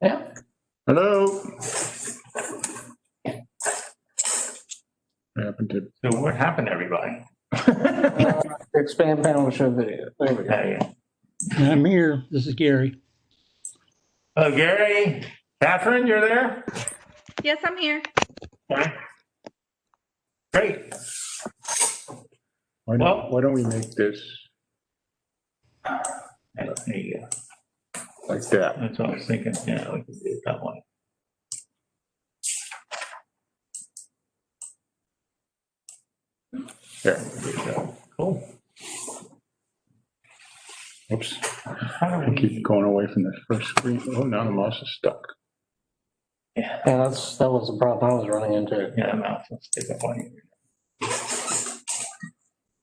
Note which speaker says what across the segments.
Speaker 1: Yeah.
Speaker 2: Hello. What happened to?
Speaker 3: So what happened, everybody?
Speaker 1: Expand panel to show video. There we go.
Speaker 3: Hey.
Speaker 4: I'm here. This is Gary.
Speaker 3: Oh, Gary, Catherine, you're there?
Speaker 5: Yes, I'm here.
Speaker 3: Okay. Great.
Speaker 2: Why don't we make this
Speaker 3: There you go.
Speaker 2: like that?
Speaker 3: That's what I was thinking. Yeah, we can do it that way.
Speaker 2: There.
Speaker 3: Cool.
Speaker 2: Oops.
Speaker 3: How do
Speaker 2: I
Speaker 3: we-
Speaker 2: keep going away from the first screen. Oh, now the mouse is stuck.
Speaker 3: Yeah,
Speaker 1: Yeah, that was the problem I was running into.
Speaker 3: yeah, mouse. Let's take that one.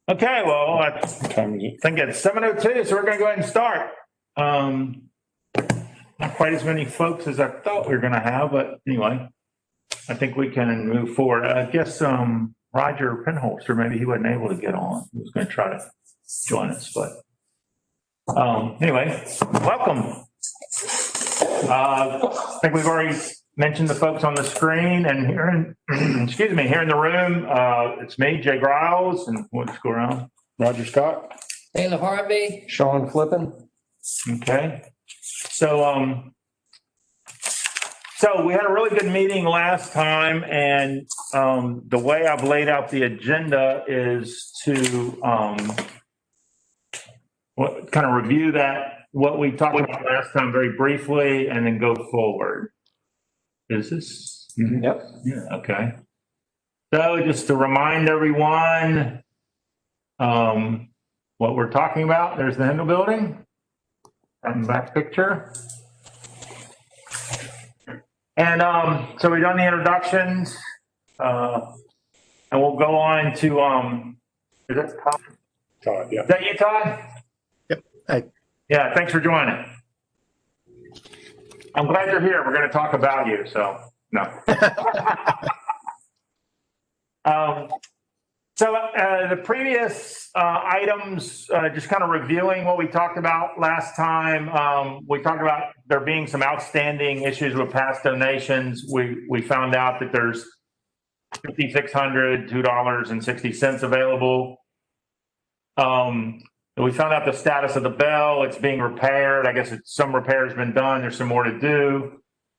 Speaker 3: Okay, well, I
Speaker 2: What time is it?
Speaker 3: think it's 7:02, so we're gonna go ahead and start. Not quite as many folks as I thought we were gonna have, but anyway, I think we can move forward. I guess, Roger Penholster, maybe he wasn't able to get on. He was gonna try to join us, but, anyway, welcome. I think we've already mentioned the folks on the screen and here in, excuse me, here in the room, it's me, Jay Griles, and we'll just go around.
Speaker 2: Roger Scott?
Speaker 6: Taylor Harvey.
Speaker 1: Sean Flippin.
Speaker 3: Okay, so so we had a really good meeting last time, and the way I've laid out the agenda is to kind of review what we talked about last time very briefly, and then go forward. Is this?
Speaker 1: Yep.
Speaker 3: Yeah, okay. So just to remind everyone what we're talking about, there's the Hindle building. And back picture. And so we've done the introductions, and we'll go on to is that Todd?
Speaker 2: Todd, yeah.
Speaker 3: Is that you, Todd?
Speaker 2: Yep. Hi.
Speaker 3: Yeah, thanks for joining. I'm glad you're here. We're going to talk about you, so no. So the previous items, just kind of reviewing what we talked about last time. We talked about there being some outstanding issues with past donations. We found out that there's $5,602.60 available. We found out the status of the bell. It's being repaired. I guess some repair has been done. There's some more to do.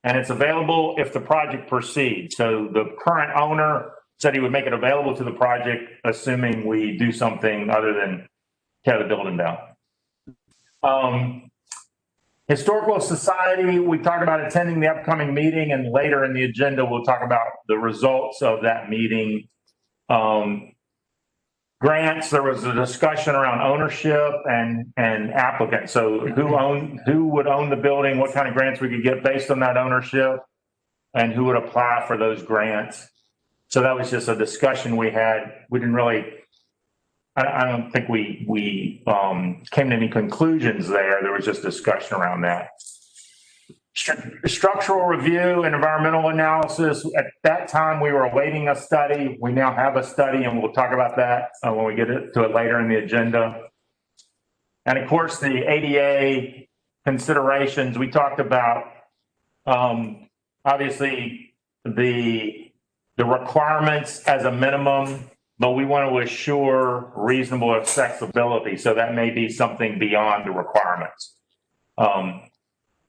Speaker 3: And it's available if the project proceeds. So the current owner said he would make it available to the project, assuming we do something other than tear the building down. Historical Society, we talked about attending the upcoming meeting, and later in the agenda, we'll talk about the results of that meeting. Grants, there was a discussion around ownership and applicants. So who would own the building, what kind of grants we could get based on that ownership, and who would apply for those grants. So that was just a discussion we had. We didn't really, I don't think we came to any conclusions there. There was just discussion around that. Structural review and environmental analysis. At that time, we were awaiting a study. We now have a study, and we'll talk about that when we get to it later in the agenda. And of course, the ADA considerations, we talked about, obviously, the requirements as a minimum, but we want to assure reasonable accessibility. So that may be something beyond the requirements.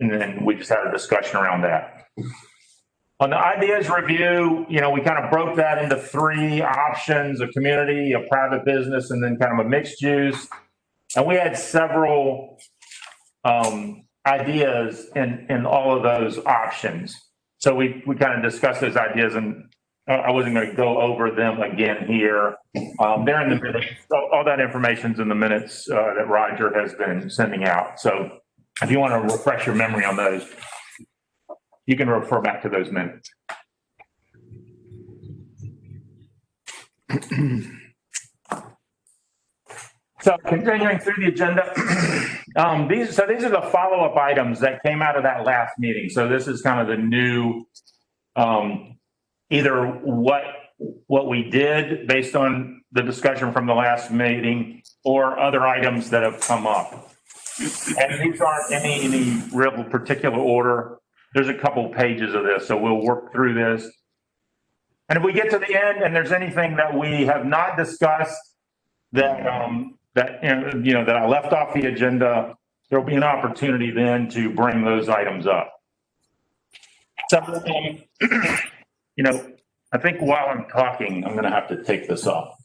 Speaker 3: And then we just had a discussion around that. On the ideas review, we kind of broke that into three options: a community, a private business, and then kind of a mixed use. And we had several ideas in all of those options. So we kind of discussed those ideas, and I wasn't going to go over them again here. They're in the minutes. All that information's in the minutes that Roger has been sending out. So if you want to refresh your memory on those, you can refer back to those minutes. So continuing through the agenda, these are the follow-up items that came out of that last meeting. So this is kind of the new, either what we did based on the discussion from the last meeting, or other items that have come up. And these aren't any real particular order. there's a couple pages of this, so we'll work through this. And if we get to the end and there's anything that we have not discussed that that I left off the agenda, there'll be an opportunity then to bring those items up. So, I think while I'm talking, I'm going to have to take this off.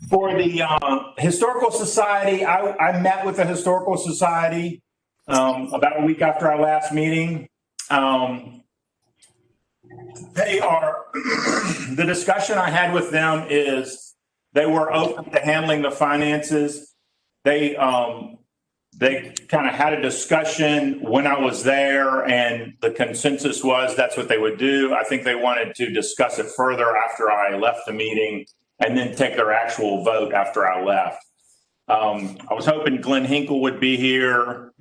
Speaker 3: For the Historical Society, I met with the Historical Society about a week after our last meeting. They are, the discussion I had with them is they were open to handling the finances. They kind of had a discussion when I was there, and the consensus was that's what they would do. I think they wanted to discuss it further after I left the meeting and then take their actual vote after I left. I was hoping Glenn Hinkle would be here.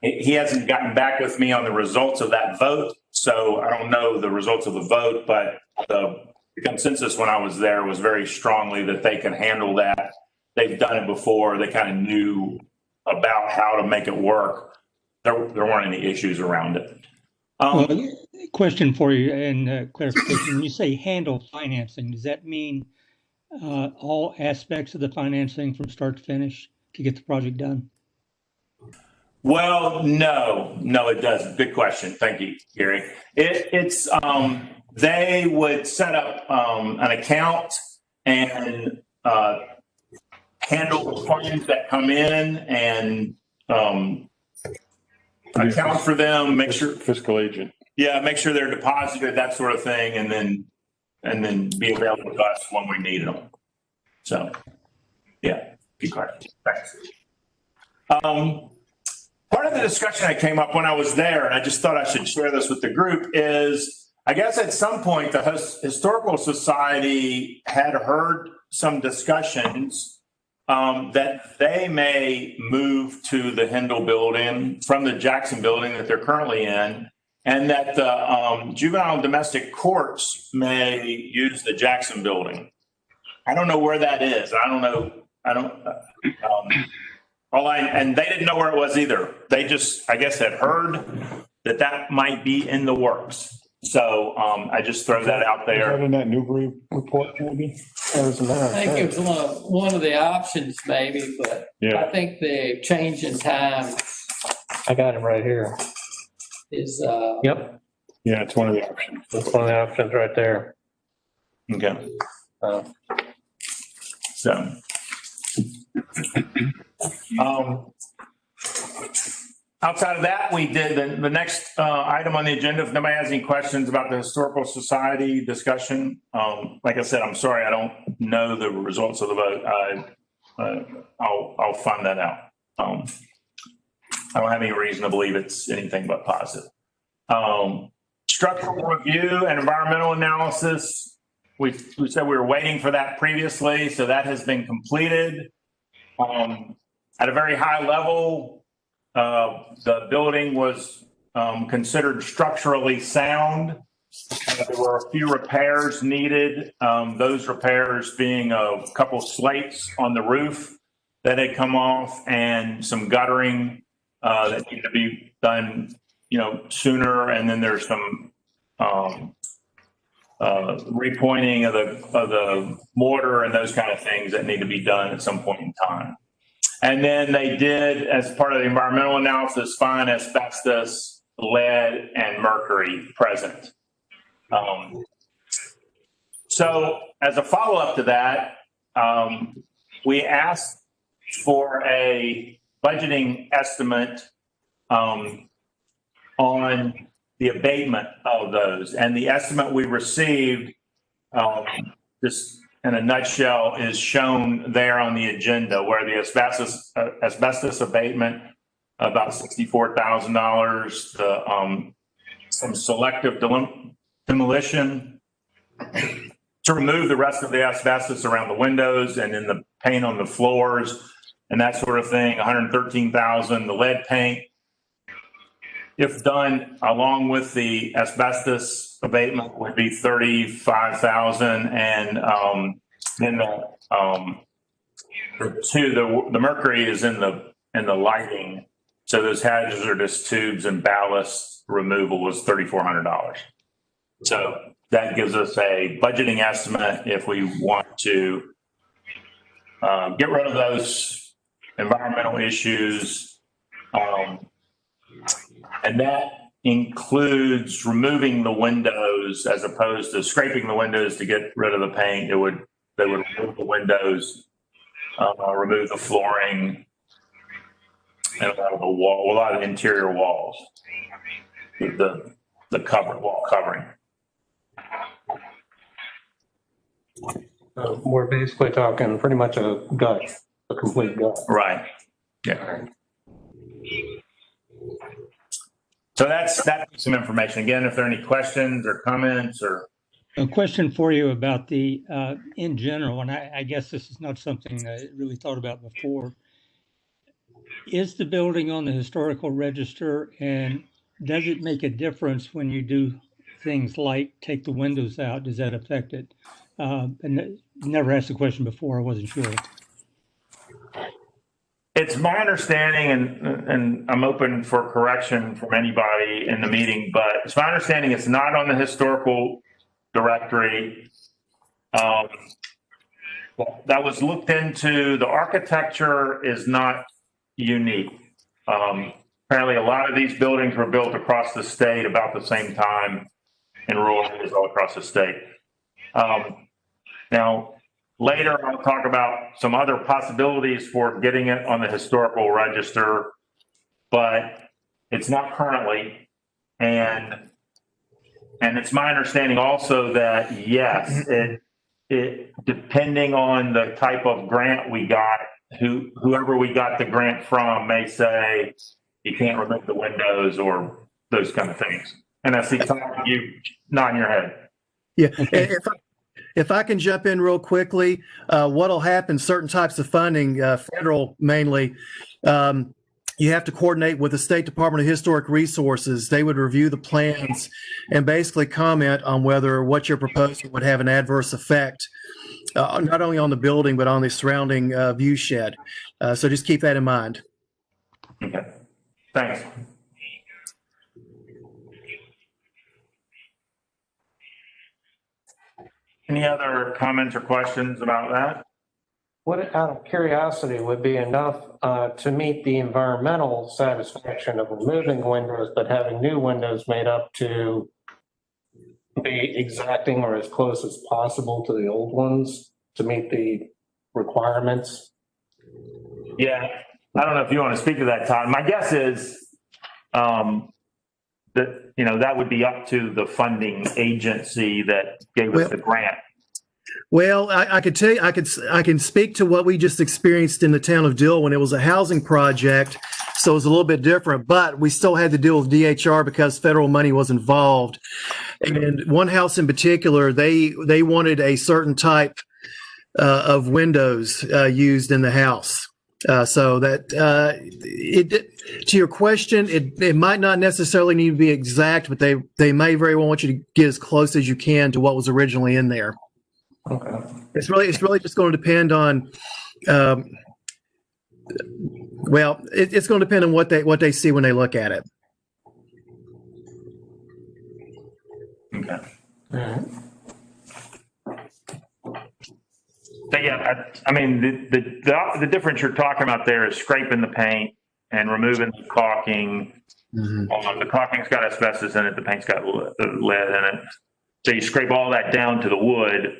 Speaker 3: He hasn't gotten back with me on the results of that vote, so I don't know the results of the vote, but the consensus when I was there was very strongly that they can handle that. They've done it before. They kind of knew about how to make it work. There weren't any issues around it.
Speaker 4: Well, question for you and clarification. When you say handle financing, does that mean all aspects of the financing from start to finish to get the project done?
Speaker 3: Well, no, it doesn't. Good question. Thank you, Gary. It's they would set up an account and handle the funds that come in and account for them, make sure
Speaker 2: Fiscal agent.
Speaker 3: make sure they're deposited, that sort of thing, and then be available to us when we need them. So, yeah, good question. Thanks. Part of the discussion that came up when I was there, and I just thought I should share this with the group, is I guess at some point the Historical Society had heard some discussions that they may move to the Hindle building from the Jackson building that they're currently in, and that the juvenile and domestic courts may use the Jackson building. I don't know where that is. And they didn't know where it was either. They just, I guess, had heard that might be in the works. So I just throw that out
Speaker 2: Is
Speaker 3: there.
Speaker 2: that in that Newbury report, maybe?
Speaker 1: I
Speaker 5: think it was one of the options maybe, but
Speaker 2: Yeah.
Speaker 5: I think the change in time
Speaker 1: I got him right here.
Speaker 5: is,
Speaker 1: Yep,
Speaker 2: Yeah, it's one of the options.
Speaker 1: that's one of the options right there.
Speaker 3: Okay. So. Outside of that, we did the next item on the agenda. If nobody has any questions about the Historical Society discussion, like I said, I'm sorry, I don't know the results of the vote. I'll find that out. I don't have any reason to believe it's anything but positive. Structural review and environmental analysis. We said we were waiting for that previously, so that has been completed. At a very high level, the building was considered structurally sound. There were a few repairs needed. Those repairs being a couple slates on the roof that had come off and some guttering that needed to be done, sooner. And then there's some repointing of the mortar and those kind of things that need to be done at some point in time. And then they did, as part of the environmental analysis, find asbestos, lead, and mercury present. So as a follow-up to that, we asked for a budgeting estimate on the abatement of those. And the estimate we received, just in a nutshell, is shown there on the agenda, where the asbestos abatement, about $64,000, some selective demolition to remove the rest of the asbestos around the windows and in the paint on the floors and that sort of thing, $113,000. The lead paint, if done along with the asbestos abatement, would be $35,000, and then the mercury is in the and the lighting. So those hazardous tubes and ballast removal was $3,400. So that gives us a budgeting estimate if we want to get rid of those environmental issues. And that includes removing the windows as opposed to scraping the windows to get rid of the paint. They would remove the windows, remove the flooring, and a lot of the wall, a lot of the interior walls, the wall covering.
Speaker 1: We're basically talking pretty much a complete gut.
Speaker 3: Right. Yeah. So that's some information. Again, if there are any questions or comments or.
Speaker 4: A question for you about the, in general, and I guess this is not something I really thought about before. Is the building on the historical register, and does it make a difference when you do things like take the windows out? Does that affect it? And never asked the question before. I wasn't sure.
Speaker 3: It's my understanding, and I'm open for correction from anybody in the meeting, but it's my understanding it's not on the historical directory. That was looked into. The architecture is not unique. Apparently, a lot of these buildings were built across the state about the same time in rural areas all across the state. Now, later, I'll talk about some other possibilities for getting it on the historical register, but it's not currently. And it's my understanding also that, yes, it depending on the type of grant we got, whoever we got the grant from may say you can't remove the windows or those kind of things. And I see Tom, you nodding your head.
Speaker 6: Yeah. Okay. If I can jump in real quickly, what'll happen, certain types of funding, federal mainly, you have to coordinate with the State Department of Historic Resources. They would review the plans and basically comment on whether what you're proposing would have an adverse effect, not only on the building, but on the surrounding view shed. So just keep that in mind.
Speaker 3: Okay, thanks. Any other comments or questions about that?
Speaker 1: What, out of curiosity, would be enough to meet the environmental satisfaction of removing windows, but having new windows made up to be exacting or as close as possible to the old ones to meet the requirements?
Speaker 3: Yeah, I don't know if you want to speak to that, Todd. My guess is that, you know, that would be up to the funding agency that gave us the grant.
Speaker 6: Well, I could tell you, I can speak to what we just experienced in the town of Dill when it was a housing project. So it was a little bit different, but we still had to deal with DHR because federal money was involved. And one house in particular, they wanted a certain type of windows used in the house. So that to your question, it might not necessarily need to be exact, but they may very well want you to get as close as you can to what was originally in there.
Speaker 1: Okay.
Speaker 6: It's really just going to depend on, well, it's going to depend on what they see when they look at it.
Speaker 3: Okay.
Speaker 1: All right.
Speaker 3: So yeah, I mean, the difference you're talking about there is scraping the paint and removing the caulking. Mm-hmm. The caulking's got asbestos in it. The paint's got lead in it. So you scrape all that down to the wood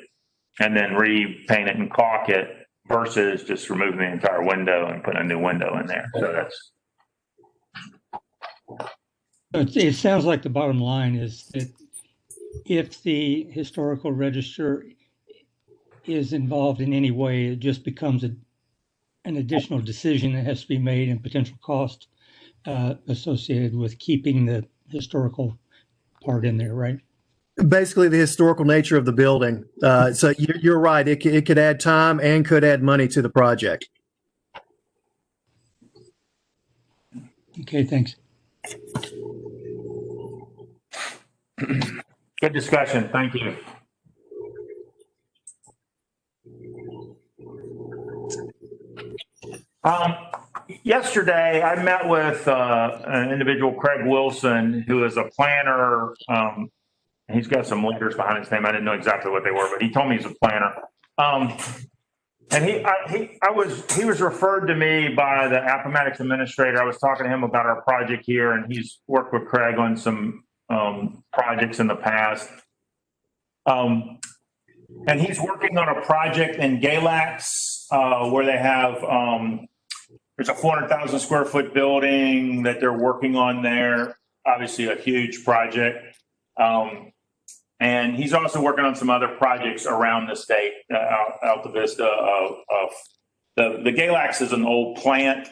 Speaker 3: and then repaint it and caulk it versus just removing the entire window and putting a new window in there. So that's.
Speaker 4: It sounds like the bottom line is that if the historical register is involved in any way, it just becomes an additional decision that has to be made and potential cost associated with keeping the historical part in there, right?
Speaker 6: Basically, the historical nature of the building. So you're right. It could add time and could add money to the project.
Speaker 4: Okay, thanks.
Speaker 3: Good discussion. Thank you. yesterday I met with an individual, Craig Wilson, who is a planner. He's got some letters behind his name. I didn't know exactly what they were, but he told me he's a planner. And he was referred to me by the Appomattox administrator. I was talking to him about our project here, and he's worked with Craig on some projects in the past. And he's working on a project in Galax where they have there's a 400,000 square foot building that they're working on there. Obviously, a huge project. And he's also working on some other projects around the state, Alta Vista. The Galax is an old plant,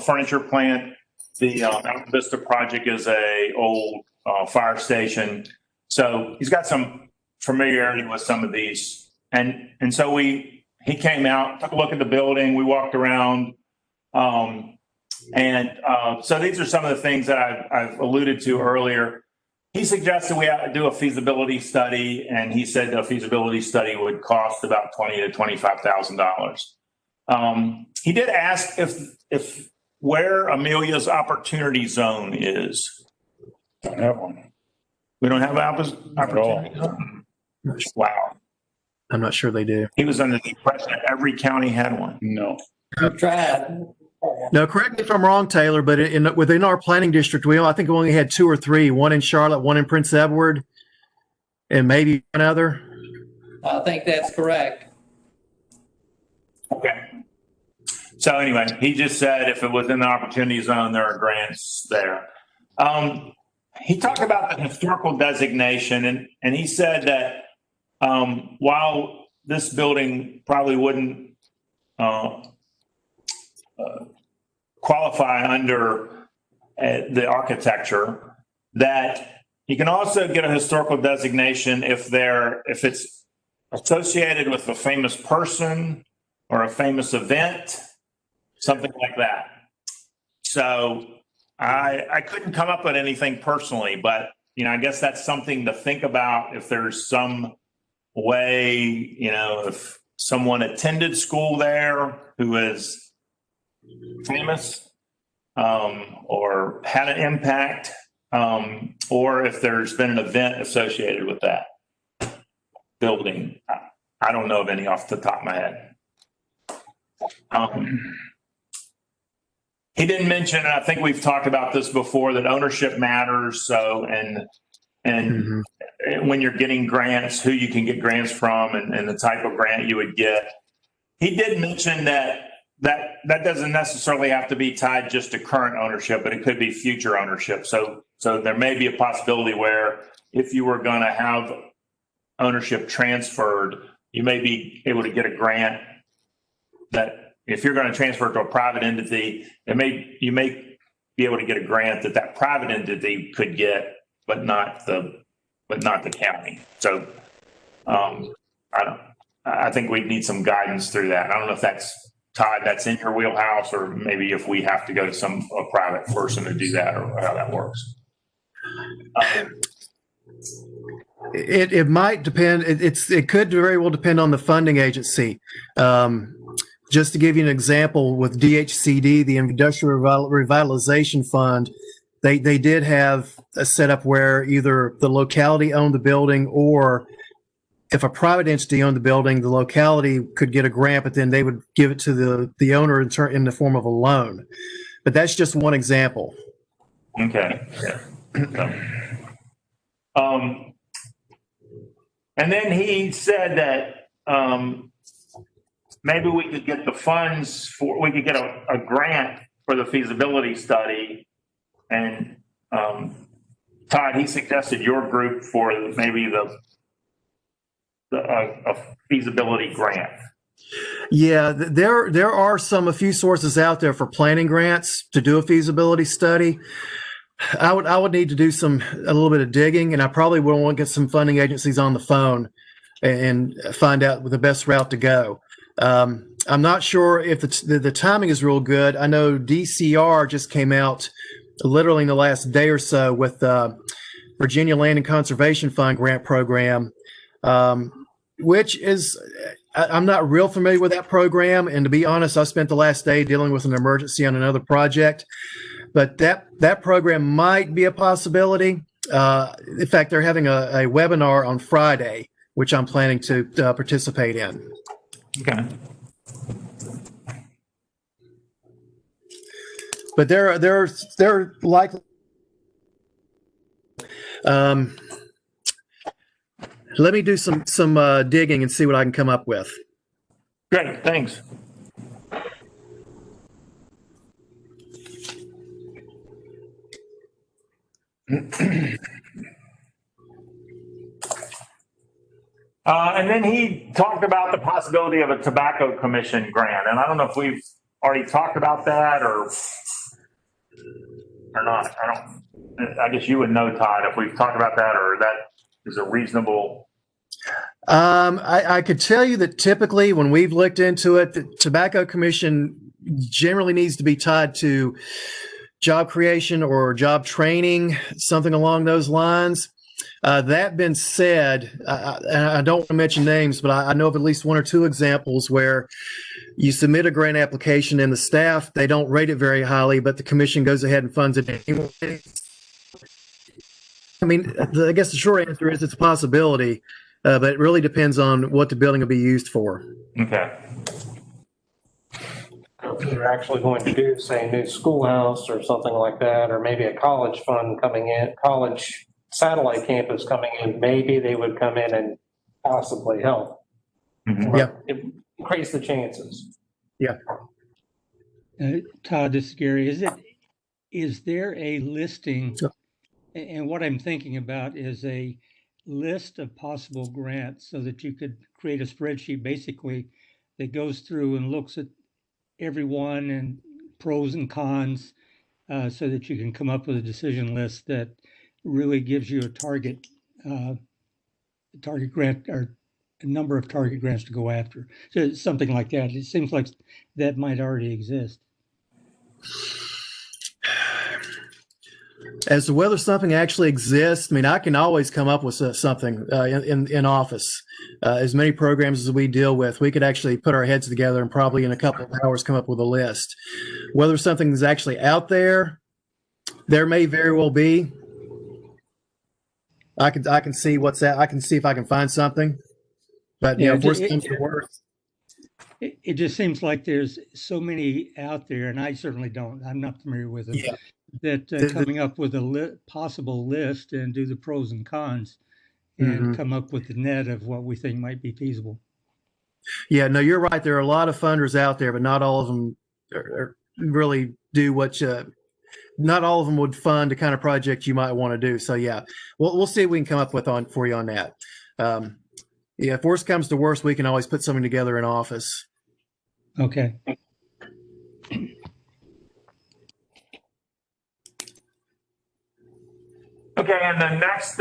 Speaker 3: furniture plant. The Alta Vista project is a old fire station. So he's got some familiarity with some of these. And so he came out, took a look at the building. We walked around. So these are some of the things that I've alluded to earlier. He suggested we have to do a feasibility study, and he said a feasibility study would cost about $20,000 to $25,000. He did ask if where Amelia's opportunity zone is.
Speaker 2: Don't have one.
Speaker 3: We don't have opportunity zone? Wow.
Speaker 6: I'm not sure they do.
Speaker 3: He was under the impression that every county had one.
Speaker 2: No.
Speaker 5: We've tried.
Speaker 6: No, correct me if I'm wrong, Taylor, but within our planning district, I think we only had 2 or 3, one in Charlotte, one in Prince Edward, and maybe one other.
Speaker 5: I think that's correct.
Speaker 3: Okay. So anyway, he just said if it was in the opportunity zone, there are grants there. He talked about the historical designation, and he said that while this building probably wouldn't qualify under the architecture, that you can also get a historical designation if it's associated with a famous person or a famous event, something like that. So I couldn't come up with anything personally, but I guess that's something to think about if there's some way, if someone attended school there who is famous or had an impact, or if there's been an event associated with that building. I don't know of any off the top of my head. He didn't mention, and I think we've talked about this before, that ownership matters. So, and when you're getting grants, who you can get grants from and the type of grant you would get. He did mention that doesn't necessarily have to be tied just to current ownership, but it could be future ownership. So there may be a possibility where if you were going to have ownership transferred, you may be able to get a grant that if you're going to transfer it to a private entity, you may be able to get a grant that private entity could get, but not the county. So I think we need some guidance through that. I don't know if that's in your wheelhouse, or maybe if we have to go to a private person to do that, or how that works.
Speaker 6: It might depend. It could very well depend on the funding agency. Just to give you an example, with DHCD, the Industrial Revitalization Fund, they did have a setup where either the locality owned the building, or if a private entity owned the building, the locality could get a grant, but then they would give it to the owner in the form of a loan. But that's just one example.
Speaker 3: Okay. And then he said that maybe we could get the funds we could get a grant for the feasibility study. And Todd, he suggested your group for maybe a feasibility grant.
Speaker 6: Yeah, there are a few sources out there for planning grants to do a feasibility study. I would need to do a little bit of digging, and I probably would want to get some funding agencies on the phone and find out the best route to go. I'm not sure if the timing is real good. I know DCR just came out literally in the last day or so with Virginia Land and Conservation Fund grant program, which is, I'm not real familiar with that program, and to be honest, I spent the last day dealing with an emergency on another project. But that program might be a possibility. In fact, they're having a webinar on Friday, which I'm planning to participate in.
Speaker 3: Okay.
Speaker 6: But they're likely. Let me do some digging and see what I can come up with.
Speaker 3: Great, thanks. And then he talked about the possibility of a tobacco commission grant, and I don't know if we've already talked about that or not. I guess you would know, Todd, if we've talked about that or that is a reasonable.
Speaker 6: I could tell you that typically when we've looked into it, the tobacco commission generally needs to be tied to job creation or job training, something along those lines. That being said, and I don't want to mention names, but I know of at least one or two examples where you submit a grant application and the staff, they don't rate it very highly, but the commission goes ahead and funds it anyway. I mean, I guess the short answer is it's a possibility, but it really depends on what the building will be used for.
Speaker 3: Okay.
Speaker 1: If you're actually going to do, say, a new schoolhouse or something like that, or maybe a college fund coming in, college satellite campus coming in, maybe they would come in and possibly help.
Speaker 3: Mm-hmm.
Speaker 6: Yeah.
Speaker 1: Increase the chances.
Speaker 6: Yeah.
Speaker 4: Todd, this is Gary. Is there a listing? And what I'm thinking about is a list of possible grants so that you could create a spreadsheet basically that goes through and looks at everyone and pros and cons so that you can come up with a decision list that really gives you a target grant or a number of target grants to go after. So something like that. It seems like that might already exist.
Speaker 6: As to whether something actually exists, I mean, I can always come up with something in office. As many programs as we deal with, we could actually put our heads together and probably in a couple of hours come up with a list. Whether something is actually out there, there may very well be. I can see what's out. I can see if I can find something. But you know, if worse comes to worse.
Speaker 4: It just seems like there's so many out there, and I certainly don't. I'm not familiar with it.
Speaker 6: Yeah.
Speaker 4: That coming up with a possible list and do the pros and cons and come up with the net of what we think might be feasible.
Speaker 6: Yeah, no, you're right. There are a lot of funders out there, but not all of them really do what not all of them would fund the kind of project you might want to do. So yeah, we'll see what we can come up with for you on that. Yeah, if worse comes to worse, we can always put something together in office.
Speaker 4: Okay.
Speaker 3: Okay, and the next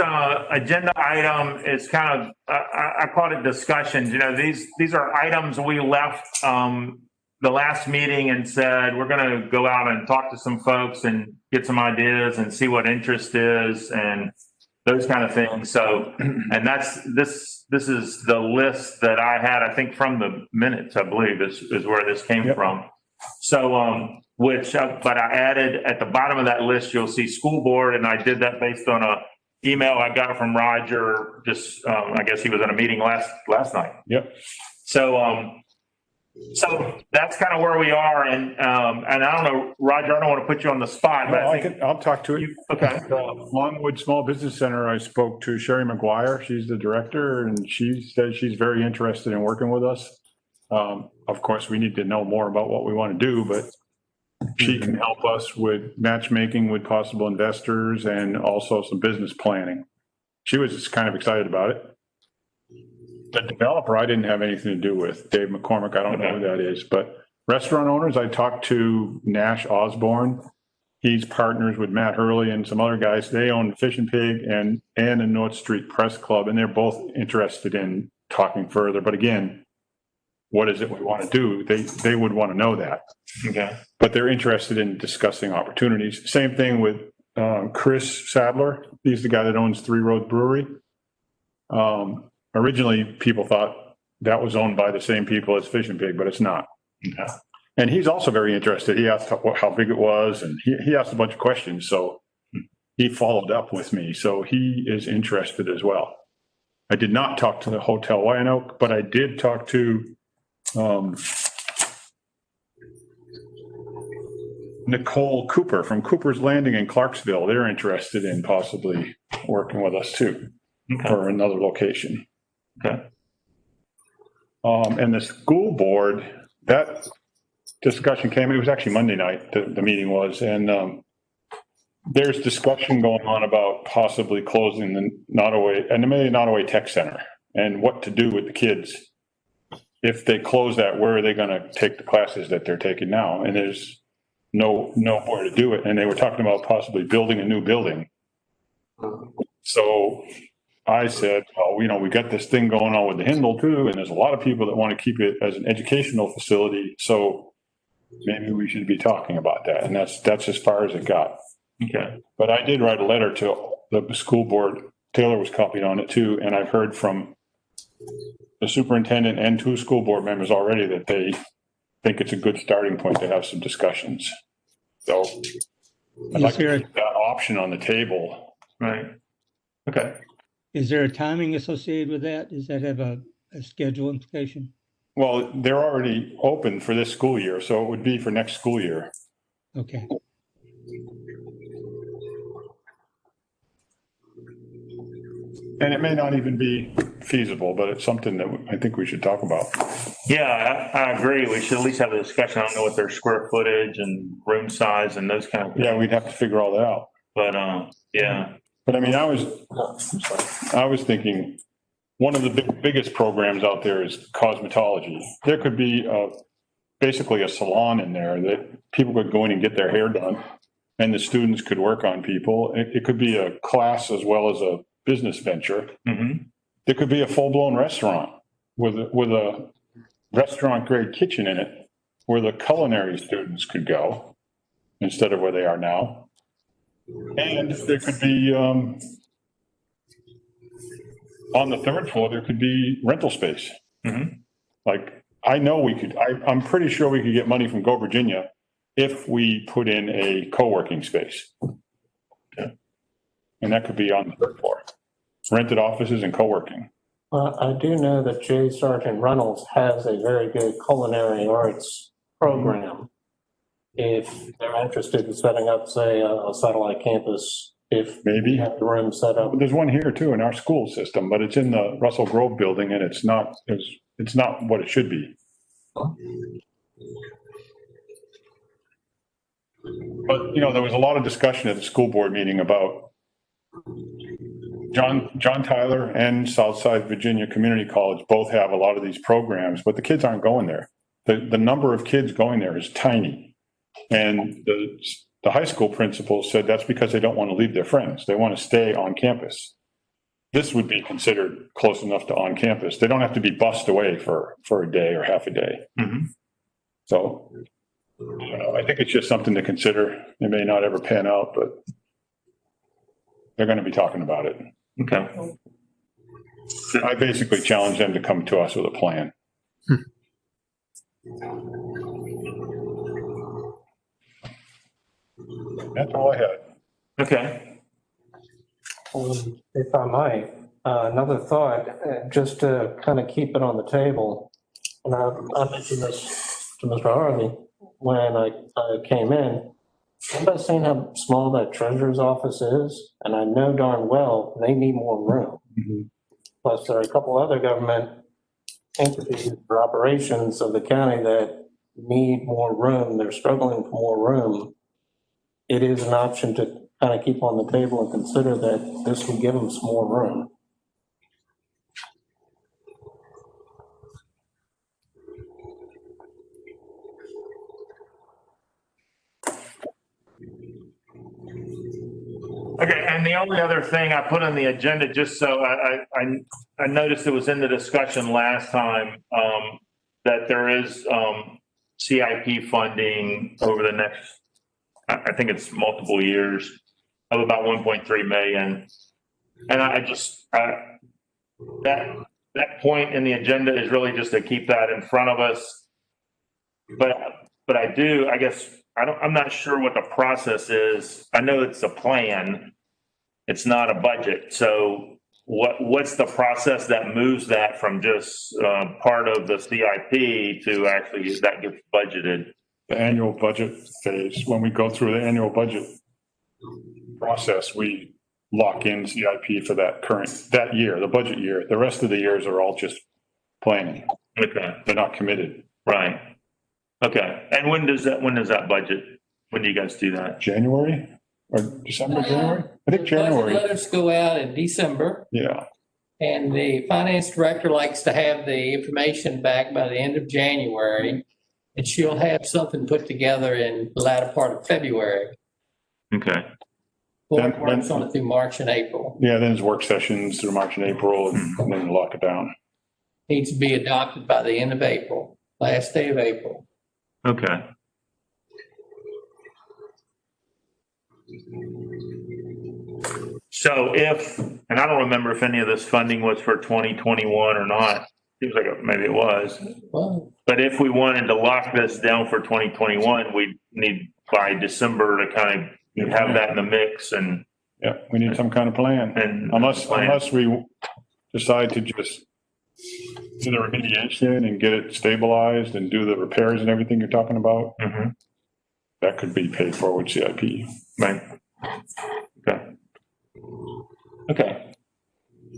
Speaker 3: agenda item is kind of, I call it discussions. You know, these are items we left the last meeting and said, we're going to go out and talk to some folks and get some ideas and see what interest is and those kind of things. So, and this is the list that I had, I think from the minutes, I believe is where this came from. So, but I added at the bottom of that list, you'll see school board, and I did that based on a email I got from Roger. Just, I guess he was in a meeting last night.
Speaker 2: Yep.
Speaker 3: So that's kind of where we are. And I don't know, Roger, I don't want to put you on the spot, but
Speaker 2: I'll talk to it.
Speaker 3: Okay.
Speaker 2: Longwood Small Business Center, I spoke to Sherry McGuire. She's the director, and she said she's very interested in working with us. Of course, we need to know more about what we want to do, but she can help us with matchmaking with possible investors and also some business planning. She was just kind of excited about it. The developer, I didn't have anything to do with. Dave McCormick, I don't know who that is, but restaurant owners, I talked to Nash Osborne. He's partners with Matt Hurley and some other guys. They own Fish and Pig and the North Street Press Club, and they're both interested in talking further. But again, what is it we want to do? They would want to know that.
Speaker 3: Okay.
Speaker 2: But they're interested in discussing opportunities. Same thing with Chris Sadler. He's the guy that owns Three Road Brewery. Originally, people thought that was owned by the same people as Fish and Pig, but it's not.
Speaker 3: Okay.
Speaker 2: And he's also very interested. He asked how big it was, and he asked a bunch of questions. So he followed up with me. So he is interested as well. I did not talk to the Hotel Wyandotte, but I did talk to Nicole Cooper from Cooper's Landing in Clarksville. They're interested in possibly working with us too for another location.
Speaker 3: Okay.
Speaker 2: And the school board, that discussion came, it was actually Monday night, the meeting was, and there's discussion going on about possibly closing the Nottoway Tech Center and what to do with the kids. If they close that, where are they going to take the classes that they're taking now? And there's nowhere to do it. And they were talking about possibly building a new building. So I said, well, we got this thing going on with the Hindle too, and there's a lot of people that want to keep it as an educational facility. So maybe we should be talking about that. And that's as far as it got.
Speaker 3: Okay.
Speaker 2: But I did write a letter to the school board. Taylor was copied on it too. And I've heard from the superintendent and 2 school board members already that they think it's a good starting point to have some discussions. So I'd like to keep that option on the table.
Speaker 3: Right. Okay.
Speaker 4: Is there a timing associated with that? Does that have a schedule implication?
Speaker 2: Well, they're already open for this school year, so it would be for next school year.
Speaker 4: Okay.
Speaker 2: And it may not even be feasible, but it's something that I think we should talk about.
Speaker 3: Yeah, I agree. We should at least have a discussion. I don't know what their square footage and room size and those kind of things.
Speaker 2: Yeah, we'd have to figure all that out.
Speaker 3: But, yeah.
Speaker 2: But I mean, I was thinking, one of the biggest programs out there is cosmetology. There could be basically a salon in there that people could go in and get their hair done, and the students could work on people. It could be a class as well as a business venture.
Speaker 3: Mm-hmm.
Speaker 2: There could be a full-blown restaurant with a restaurant-grade kitchen in it, where the culinary students could go instead of where they are now. And there could be, on the 3rd floor, there could be rental space.
Speaker 3: Mm-hmm.
Speaker 2: Like, I know I'm pretty sure we could get money from Go Virginia if we put in a co-working space. Okay. And that could be on the 3rd floor. Rented offices and co-working.
Speaker 1: Well, I do know that J. Sargent Reynolds has a very good culinary arts program. If they're interested in setting up, say, a satellite campus, if
Speaker 2: Maybe.
Speaker 1: you have the room set up.
Speaker 2: There's one here too in our school system, but it's in the Russell Grove building, and it's not what it should be. But, there was a lot of discussion at the school board meeting about John Tyler and Southside Virginia Community College both have a lot of these programs, but the kids aren't going there. The number of kids going there is tiny. And the high school principal said that's because they don't want to leave their friends. They want to stay on campus. This would be considered close enough to on campus. They don't have to be bussed away for a day or half a day.
Speaker 3: Mm-hmm.
Speaker 2: So, I think it's just something to consider. It may not ever pan out, but they're going to be talking about it.
Speaker 3: Okay.
Speaker 2: I basically challenged them to come to us with a plan. That's all I had.
Speaker 3: Okay.
Speaker 1: If I might, another thought, just to kind of keep it on the table, and I mentioned this to Mr. Harvey when I came in. Anybody seen how small that treasurer's office is? And I know darn well they need more room.
Speaker 2: Mm-hmm.
Speaker 1: Plus, there are a couple other government entities or operations of the county that need more room. They're struggling for more room. It is an option to kind of keep on the table and consider that this would give them some more room.
Speaker 3: Okay, and the only other thing I put on the agenda, just so I noticed it was in the discussion last time, that there is CIP funding over the next, I think it's multiple years, of about 1.3 million. And that that point in the agenda is really just to keep that in front of us. But I guess, I'm not sure what the process is. I know it's a plan. It's not a budget. So what's the process that moves that from just part of the CIP to actually that gets budgeted?
Speaker 2: The annual budget phase, when we go through the annual budget process, we lock in CIP for that year, the budget year. The rest of the years are all just planning.
Speaker 3: Okay.
Speaker 2: They're not committed.
Speaker 3: Right. Okay. And when does that budget, when do you guys do that?
Speaker 2: January or December, January? I think January.
Speaker 5: Budget letters go out in December,
Speaker 2: Yeah.
Speaker 5: and the finance director likes to have the information back by the end of January, and she'll have something put together in the latter part of February.
Speaker 3: Okay.
Speaker 5: Board works on it through March and April.
Speaker 2: Yeah, then there's work sessions through March and April, and then lock it down.
Speaker 5: Needs to be adopted by the end of April, last day of April.
Speaker 3: Okay. So and I don't remember if any of this funding was for 2021 or not. Seems like maybe it was.
Speaker 5: Well,
Speaker 3: But if we wanted to lock this down for 2021, we need by December to kind of have that in the mix and.
Speaker 2: Yeah, we need some kind of plan.
Speaker 3: And
Speaker 2: Unless we decide to just do the remediation and get it stabilized and do the repairs and everything you're talking about, that could be paid for with CIP.
Speaker 3: Right. Okay. Okay.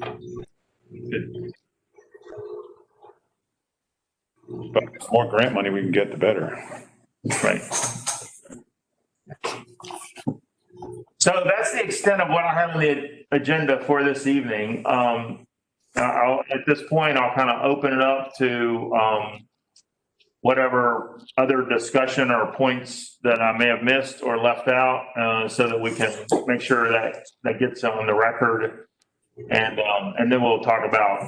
Speaker 3: Good.
Speaker 2: But the more grant money we can get, the better.
Speaker 3: Right. So that's the extent of what I have on the agenda for this evening. At this point, I'll kind of open it up to whatever other discussion or points that I may have missed or left out, so that we can make sure that gets on the record, and then we'll talk about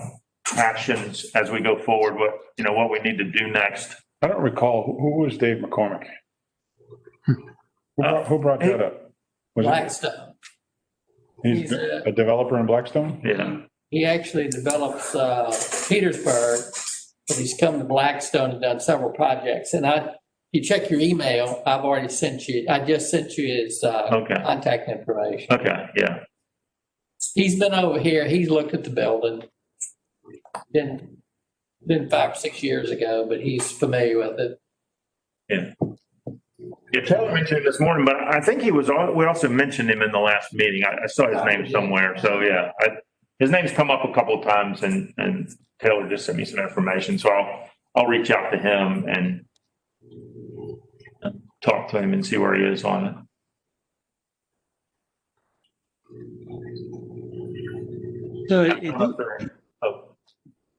Speaker 3: actions as we go forward. What we need to do next.
Speaker 2: I don't recall, who was Dave McCormick? Who brought that up? Was
Speaker 5: Blackstone.
Speaker 2: He's a developer in Blackstone?
Speaker 3: Yeah.
Speaker 5: He actually develops Petersburg, but he's come to Blackstone and done several projects. And you check your email, I just sent you his contact information.
Speaker 3: Okay. Yeah.
Speaker 5: He's been over here. He's looked at the building. Been 5 or 6 years ago, but he's familiar with it.
Speaker 3: Yeah. Yeah, Taylor mentioned it this morning, but I think we also mentioned him in the last meeting. I saw his name somewhere. So yeah, his name's come up a couple of times, and Taylor just sent me some information. So I'll reach out to him and talk to him and see where he is on it.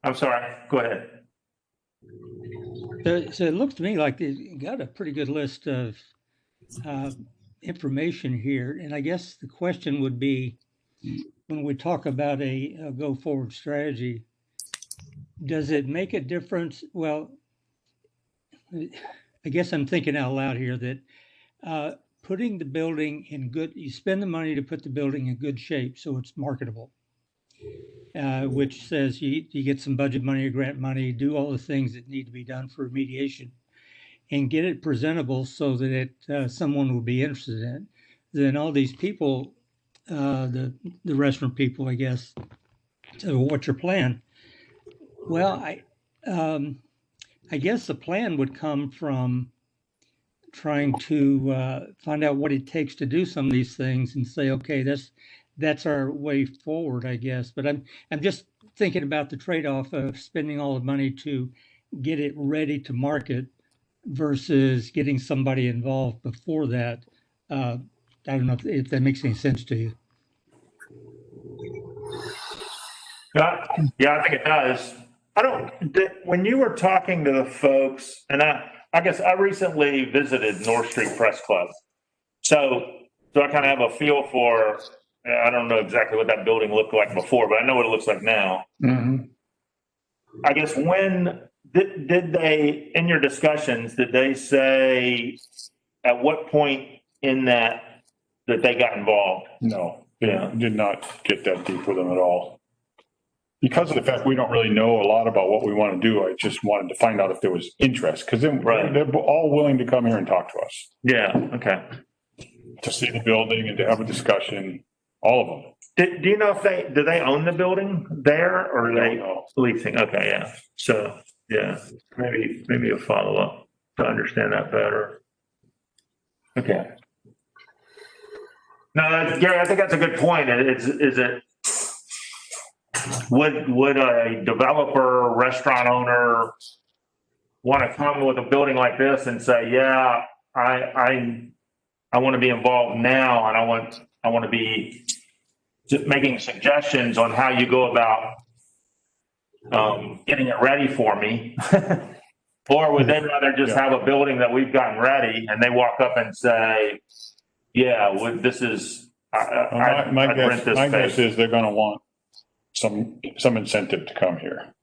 Speaker 3: I'm sorry. Go ahead.
Speaker 4: So it looks to me like they got a pretty good list of information here. And I guess the question would be, when we talk about a go forward strategy, does it make a difference? Well, I guess I'm thinking out loud here that putting the building in you spend the money to put the building in good shape so it's marketable. Which says you get some budget money or grant money, do all the things that need to be done for remediation, and get it presentable so that someone will be interested in it. Then all these people, the restaurant people, I guess, so what's your plan? Well, I guess the plan would come from trying to find out what it takes to do some of these things and say, okay, that's our way forward, I guess. But I'm just thinking about the trade-off of spending all the money to get it ready to market versus getting somebody involved before that. I don't know if that makes any sense to you.
Speaker 3: Yeah, I think it does. When you were talking to the folks, and I guess I recently visited North Street Press Club. So I kind of have a feel for, I don't know exactly what that building looked like before, but I know what it looks like now.
Speaker 2: Mm-hmm.
Speaker 3: I guess when did they, in your discussions, did they say at what point in that they got involved?
Speaker 2: No,
Speaker 3: Yeah.
Speaker 2: did not get that deep with them at all. because of the fact we don't really know a lot about what we want to do, I just wanted to find out if there was interest, because then
Speaker 3: Right.
Speaker 2: they're all willing to come here and talk to us,
Speaker 3: Yeah, okay.
Speaker 2: to see the building and to have a discussion, all of them.
Speaker 3: Do you know if do they own the building there or are they
Speaker 2: No.
Speaker 3: leasing? Okay, yeah. So, yeah, maybe a follow-up to understand that better. Okay. No, Gary, I think that's a good point. Is it, would a developer, restaurant owner want to come with a building like this and say, yeah, I want to be involved now and I want to be just making suggestions on how you go about getting it ready for me? Or would they rather just have a building that we've gotten ready and they walk up and say, yeah, this is,
Speaker 2: My guess is they're going to want some incentive to come here.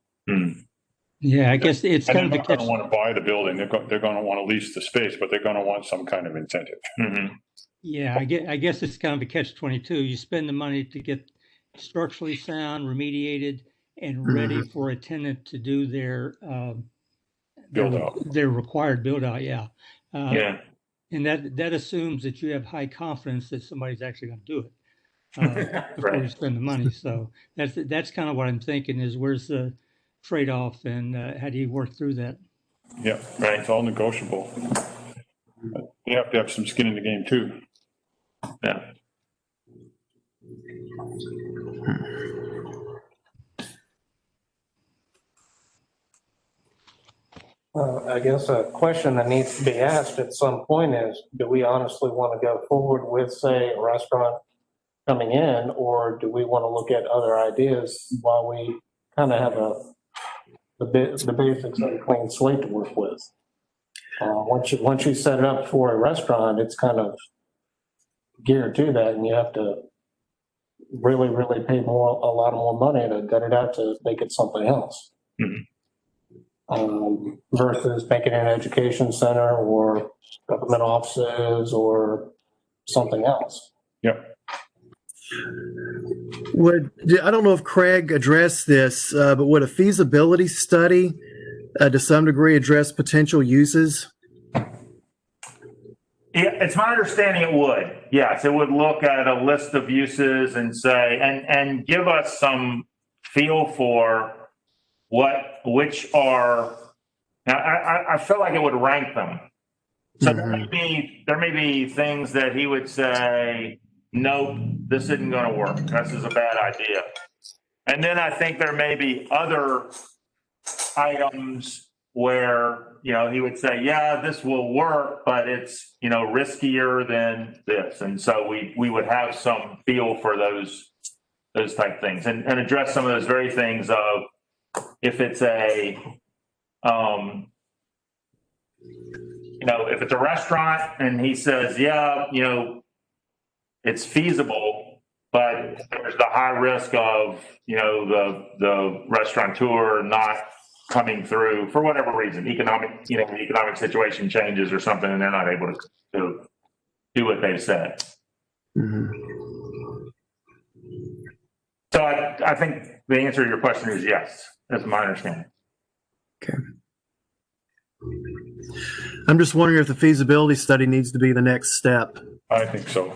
Speaker 4: Yeah, I guess it's
Speaker 2: And
Speaker 4: kind of
Speaker 2: they're
Speaker 4: a
Speaker 2: not going
Speaker 4: catch.
Speaker 2: to want to buy the building. They're going to want to lease the space, but they're going to want some kind of incentive.
Speaker 3: Mm-hmm.
Speaker 4: Yeah, I guess it's kind of a catch-22. You spend the money to get structurally sound, remediated, and ready for a tenant to do their
Speaker 2: Build out.
Speaker 4: their required build out. Yeah.
Speaker 3: Yeah.
Speaker 4: And that assumes that you have high confidence that somebody's actually going to do it before you spend the money. So that's kind of what I'm thinking is where's the trade-off and how do you work through that?
Speaker 2: Yeah, right. It's all negotiable. You have to have some skin in the game too.
Speaker 3: Yeah.
Speaker 1: I guess a question that needs to be asked at some point is, do we honestly want to go forward with, say, a restaurant coming in, or do we want to look at other ideas while we kind of have the basics of a clean slate to work with? Once you set it up for a restaurant, it's kind of geared to that, and you have to really pay a lot more money to gut it out to make it something else. Versus making an education center or government offices or something else.
Speaker 2: Yep.
Speaker 6: I don't know if Craig addressed this, but would a feasibility study to some degree address potential uses?
Speaker 3: Yeah, it's my understanding it would. Yes, it would look at a list of uses and say, and give us some feel for which are. Now, I feel like it would rank them. So there may be things that he would say, nope, this isn't going to work. This is a bad idea. And then I think there may be other items where, he would say, yeah, this will work, but it's, riskier than this. And so we would have some feel for those type things and address some of those very things of if it's if it's a restaurant and he says, yeah, it's feasible, but there's the high risk of, the restaurateur not coming through for whatever reason, economic situation changes or something, and they're not able to do what they've said. So I think the answer to your question is yes. That's my understanding.
Speaker 6: Okay. I'm just wondering if the feasibility study needs to be the next step.
Speaker 2: I think so.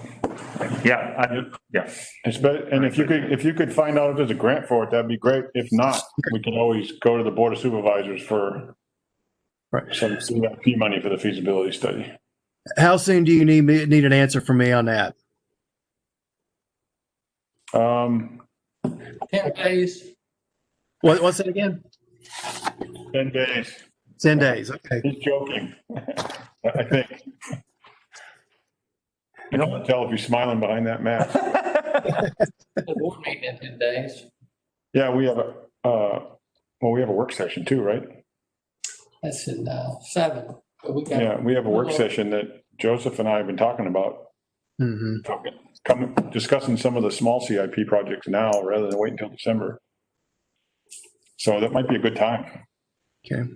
Speaker 3: Yeah, yeah.
Speaker 2: It's better, and if you could find out if there's a grant for it, that'd be great. If not, we can always go to the Board of Supervisors for some fee money for the feasibility study.
Speaker 6: How soon do you need an answer from me on that?
Speaker 5: 10 days.
Speaker 6: What's that again?
Speaker 2: 10 days.
Speaker 6: 10 days. Okay.
Speaker 2: He's joking. I think. You don't tell if you're smiling behind that mask.
Speaker 5: The board meeting in 10 days.
Speaker 2: Yeah, we have a work session too, right?
Speaker 5: That's in 7. But
Speaker 2: we have a work session that Joseph and I have been talking about. Discussing some of the small CIP projects now rather than wait until December. So that might be a good time.
Speaker 6: Okay.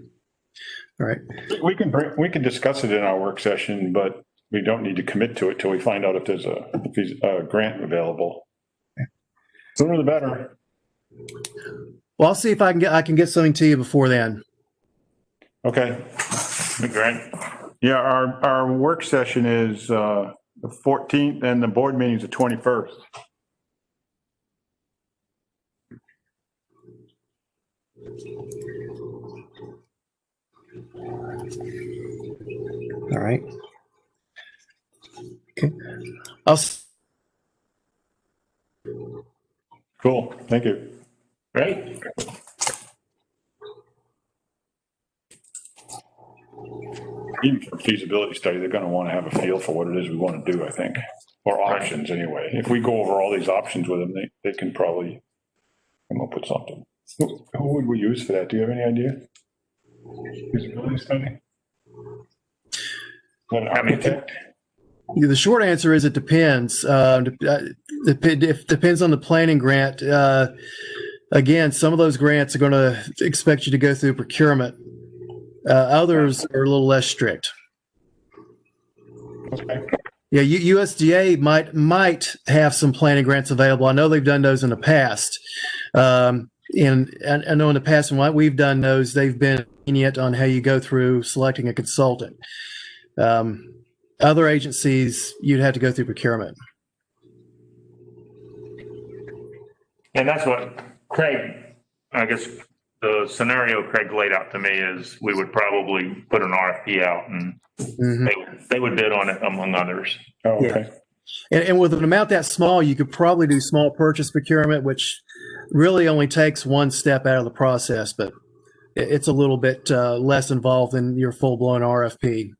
Speaker 6: All right.
Speaker 2: We can discuss it in our work session, but we don't need to commit to it till we find out if there's a grant available. Sooner the better.
Speaker 6: Well, I'll see if I can get something to you before then.
Speaker 2: Okay.
Speaker 3: Great.
Speaker 2: Yeah, our work session is the 14th and the board meeting is the 21st.
Speaker 6: All right. Okay. I'll.
Speaker 2: Cool. Thank you.
Speaker 3: Great.
Speaker 2: Even for feasibility study, they're going to want to have a feel for what it is we want to do, I think, or options anyway. If we go over all these options with them, they can probably come up with something. Who would we use for that? Do you have any idea? Feasibility study? An architect?
Speaker 6: The short answer is it depends. It depends on the planning grant. Again, some of those grants are going to expect you to go through procurement. Others are a little less strict.
Speaker 2: Okay.
Speaker 6: Yeah, USDA might have some planning grants available. I know they've done those in the past. And I know in the past when we've done those, they've been lenient on how you go through selecting a consultant. Other agencies, you'd have to go through procurement.
Speaker 3: And that's what Craig, I guess the scenario Craig laid out to me is we would probably put an RFP out and they would bid on it among others.
Speaker 2: Oh, okay.
Speaker 6: Yeah. And with an amount that small, you could probably do small purchase procurement, which really only takes one step out of the process, but it's a little bit less involved than your full-blown RFP.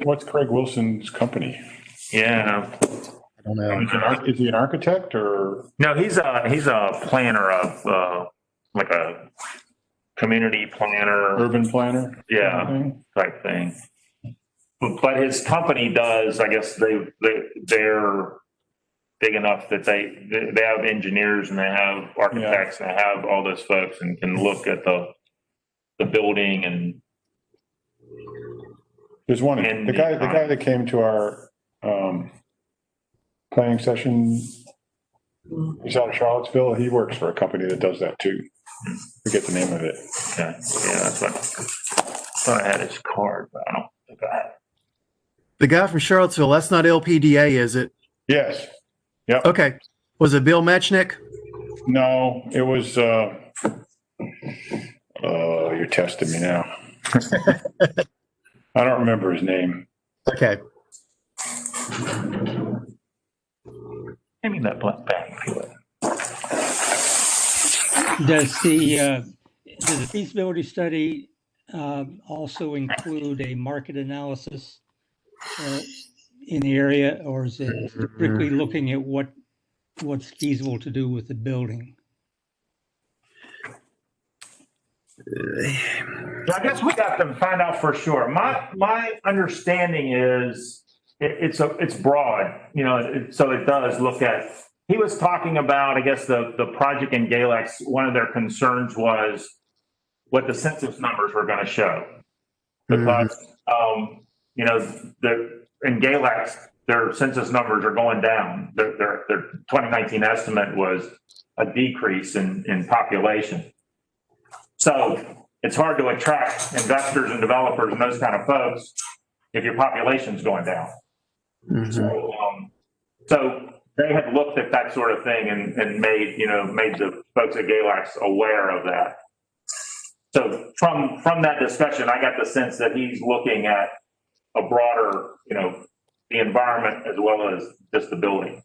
Speaker 2: What's Craig Wilson's company?
Speaker 3: Yeah.
Speaker 6: I don't know.
Speaker 2: Is he an architect or?
Speaker 3: No, he's a planner of like a community planner,
Speaker 2: Urban planner?
Speaker 3: yeah, type thing. But his company does, I guess they're big enough that they have engineers and they have architects and they have all those folks and can look at the building and.
Speaker 2: There's one, the guy that came to our planning session, he's out of Charlottesville. He works for a company that does that too. Forget the name of it.
Speaker 3: Okay. Yeah, that's what I thought I had his card, but I don't think I have.
Speaker 6: The guy from Charlottesville, that's not LPDA, is it?
Speaker 2: Yes. Yep.
Speaker 6: Okay. Was it Bill Mechnick?
Speaker 2: No, it was, you're testing me now. I don't remember his name.
Speaker 6: Okay.
Speaker 3: Give me that black bag.
Speaker 4: Does the feasibility study also include a market analysis in the area, or is it strictly looking at what's feasible to do with the building?
Speaker 3: I guess we got to find out for sure. My understanding is it's broad, so it does look at. He was talking about, I guess, the project in Galax. One of their concerns was what the census numbers were going to show, because in Galax their census numbers are going down. Their 2019 estimate was a decrease in population. So it's hard to attract investors and developers and those kind of folks if your population's going down. So they had looked at that sort of thing and made the folks at Galax aware of that. So from that discussion, I got the sense that he's looking at a broader, the environment as well as just the building.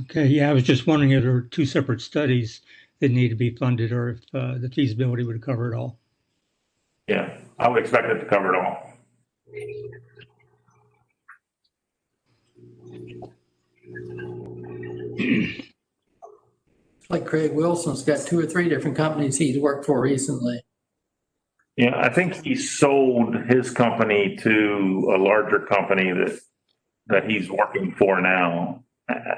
Speaker 4: Okay, yeah, I was just wondering if there were two separate studies that need to be funded, or if the feasibility would cover it all.
Speaker 3: Yeah, I would expect it to cover it all.
Speaker 5: Like Craig Wilson's got 2 or 3 different companies he's worked for recently.
Speaker 3: Yeah, I think he sold his company to a larger company that he's working for now.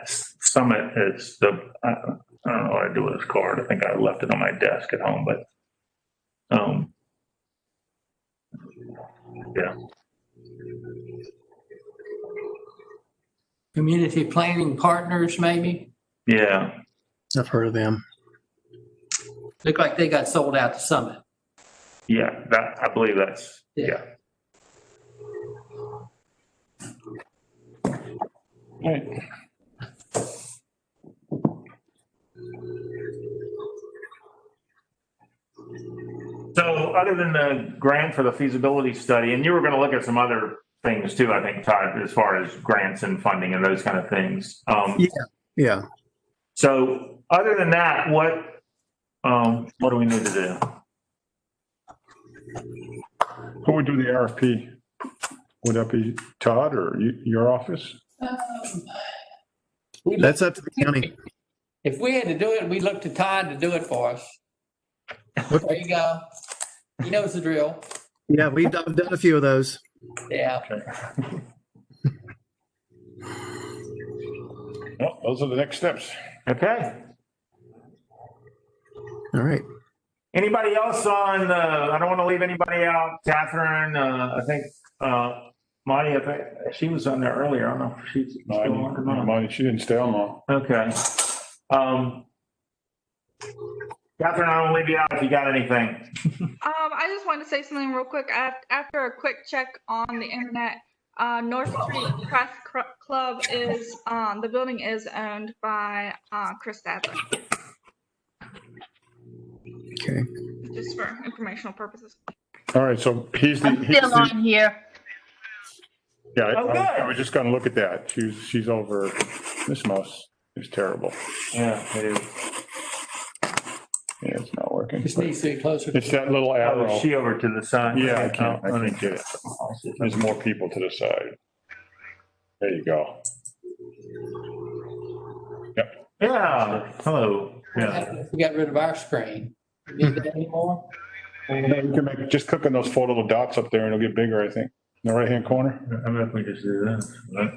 Speaker 3: Summit is I don't know what I do with his card. I think I left it on my desk at home, but yeah.
Speaker 5: Community Planning Partners, maybe?
Speaker 3: Yeah.
Speaker 6: I've heard of them.
Speaker 5: Look like they got sold out to Summit.
Speaker 3: Yeah, I believe that's, yeah.
Speaker 2: Right.
Speaker 3: So other than the grant for the feasibility study, and you were going to look at some other things too, I think, Todd, as far as grants and funding and those kind of things.
Speaker 6: Yeah.
Speaker 3: So other than that, what do we need to do?
Speaker 2: Who would do the RFP? Would that be Todd or your office?
Speaker 6: That's up to the county.
Speaker 5: If we had to do it, we'd look to Todd to do it for us. There you go. He knows the drill.
Speaker 6: Yeah, I've done a few of those.
Speaker 5: Yeah.
Speaker 2: Well, those are the next steps.
Speaker 3: Okay.
Speaker 6: All right.
Speaker 3: Anybody else on the, I don't want to leave anybody out. Catherine, I think, Marty, I think she was on there earlier. I don't know if she's still on or not.
Speaker 2: She didn't stay on long.
Speaker 3: Okay. Catherine, I don't leave you out if you got anything.
Speaker 7: I just wanted to say something real quick. After a quick check on the internet, North Street Press Club is, the building is owned by Chris Sadler,
Speaker 6: Okay.
Speaker 7: just for informational purposes.
Speaker 2: All right, so he's
Speaker 8: I'm still on here.
Speaker 2: Yeah,
Speaker 3: Oh,
Speaker 2: I was just gonna look at that. She's over, this mouse is terrible.
Speaker 3: Yeah, it is.
Speaker 2: Yeah, it's not working.
Speaker 5: Just needs to be closer.
Speaker 2: It's that little
Speaker 3: Oh,
Speaker 2: arrow.
Speaker 3: is she over to the side?
Speaker 2: Yeah, I can't
Speaker 3: Oh,
Speaker 2: get it. There's more people to the side. There you go. Yep.
Speaker 3: Yeah, hello. Yeah.
Speaker 5: We got rid of our screen. You need that anymore?
Speaker 2: You can just click on those 4 little dots up there and it'll get bigger, I think. In the right-hand corner.
Speaker 3: I mean, if we just do this, right?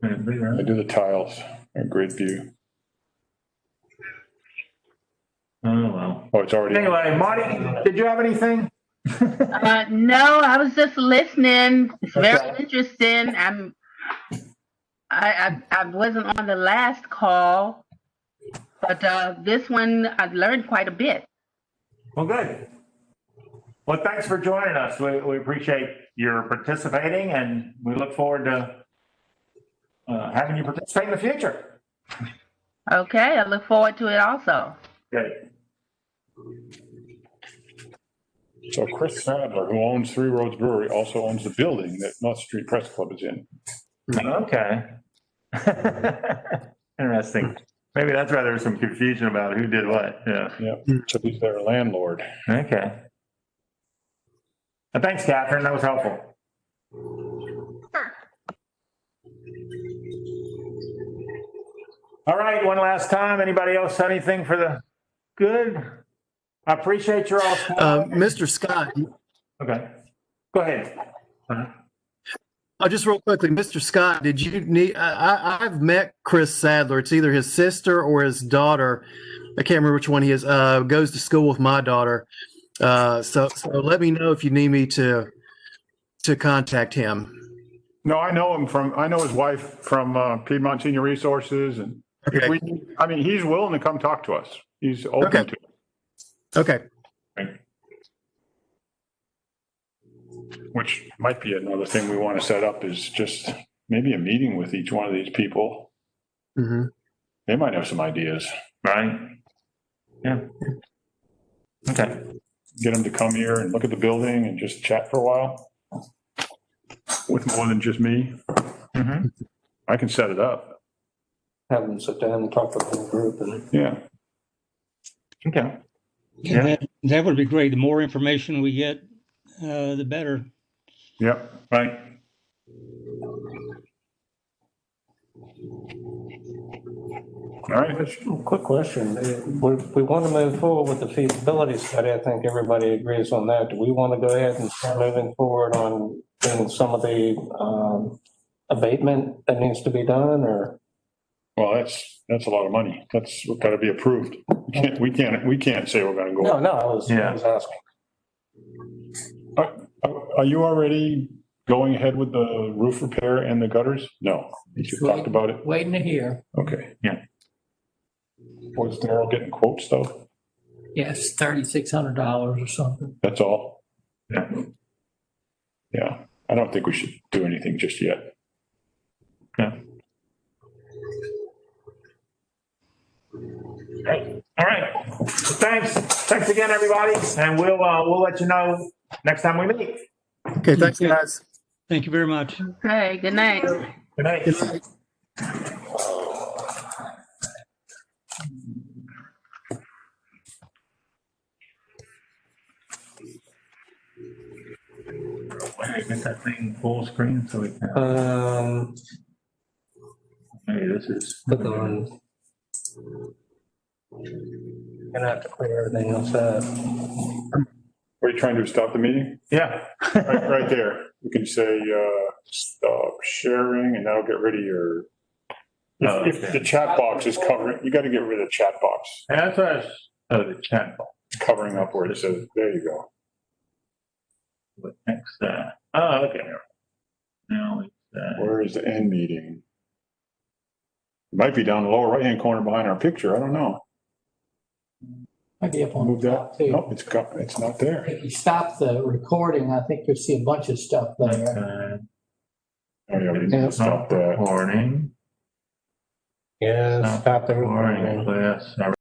Speaker 2: I do the tiles, a grid view.
Speaker 3: Oh, well.
Speaker 2: Oh, it's already.
Speaker 3: Anyway, Marty, did you have anything?
Speaker 8: No, I was just listening. It's very interesting. I wasn't on the last call, but this one I've learned quite a bit.
Speaker 3: Well, good. Well, thanks for joining us. We appreciate your participating and we look forward to having you participate in the future.
Speaker 8: Okay, I look forward to it also.
Speaker 3: Good.
Speaker 2: So Chris Sadler, who owns Three Roads Brewery, also owns the building that North Street Press Club is in.
Speaker 3: Okay. Interesting. Maybe that's why there was some confusion about who did what. Yeah.
Speaker 2: Yeah, so he's their landlord.
Speaker 3: Okay. Thanks, Catherine. That was helpful.
Speaker 7: Sure.
Speaker 3: All right. One last time. Anybody else have anything for the good? I appreciate your all.
Speaker 6: Mr. Scott,
Speaker 3: Okay. Go ahead.
Speaker 6: just real quickly, Mr. Scott, did you need, I've met Chris Sadler. It's either his sister or his daughter. I can't remember which one he is, goes to school with my daughter. So let me know if you need me to contact him.
Speaker 2: No, I know him I know his wife from Piedmont Senior Resources. And
Speaker 6: Okay.
Speaker 2: he's willing to come talk to us. He's open
Speaker 6: Okay.
Speaker 2: to it.
Speaker 6: Okay.
Speaker 2: Which might be another thing we want to set up is just maybe a meeting with each one of these people.
Speaker 6: Mm-hmm.
Speaker 2: They might have some ideas.
Speaker 3: Right. Yeah. Okay.
Speaker 2: Get them to come here and look at the building and just chat for a while with more than just me.
Speaker 3: Mm-hmm.
Speaker 2: I can set it up.
Speaker 1: Have them sit down and talk to the whole group. And
Speaker 2: Yeah.
Speaker 3: Okay.
Speaker 4: Yeah, that would be great. The more information we get, the better.
Speaker 2: Yep.
Speaker 3: Right.
Speaker 2: All right.
Speaker 1: quick question. We want to move forward with the feasibility study. I think everybody agrees on that. Do we want to go ahead and start moving forward on doing some of the abatement that needs to be done, or?
Speaker 2: Well, that's a lot of money. That's got to be approved. We can't say we're going to go.
Speaker 1: No, I was asking.
Speaker 2: Are you already going ahead with the roof repair and the gutters? No, you just talked about it.
Speaker 5: Waiting to hear.
Speaker 2: Okay.
Speaker 3: Yeah.
Speaker 2: Was Daryl getting quotes though?
Speaker 5: Yes, $3,600 or something.
Speaker 2: That's all?
Speaker 3: Yeah.
Speaker 2: Yeah, I don't think we should do anything just yet.
Speaker 3: Okay. All right. Thanks again, everybody, and we'll let you know next time we meet.
Speaker 6: Okay, thanks, guys.
Speaker 4: Thank you very much.
Speaker 8: Okay, good night.
Speaker 3: Good night.
Speaker 6: Good night.
Speaker 3: Wait, get that thing full screen so we can. Hey, this is.
Speaker 1: Click on. Gonna have to clear everything else up.
Speaker 2: What are you trying to do, stop the meeting?
Speaker 3: Yeah.
Speaker 2: Right there. You can say, stop sharing, and that'll get rid of your, if the chat box is covering, you got to get rid of the chat box.
Speaker 3: That's what I was, the chat box.
Speaker 2: It's covering up where it says, there you go.
Speaker 3: What next? Oh, okay. Now it's,
Speaker 2: Where is the end meeting? It might be down the lower right-hand corner behind our picture. I don't know.
Speaker 5: Might be up on
Speaker 2: Move
Speaker 5: the
Speaker 2: that.
Speaker 5: top too.
Speaker 2: Nope, it's not there.
Speaker 5: If you stop the recording, I think you'll see a bunch of stuff there.
Speaker 2: Oh, yeah, we need to stop that.
Speaker 3: Recording.
Speaker 1: Yeah, stop the recording.
Speaker 3: Recording, yes.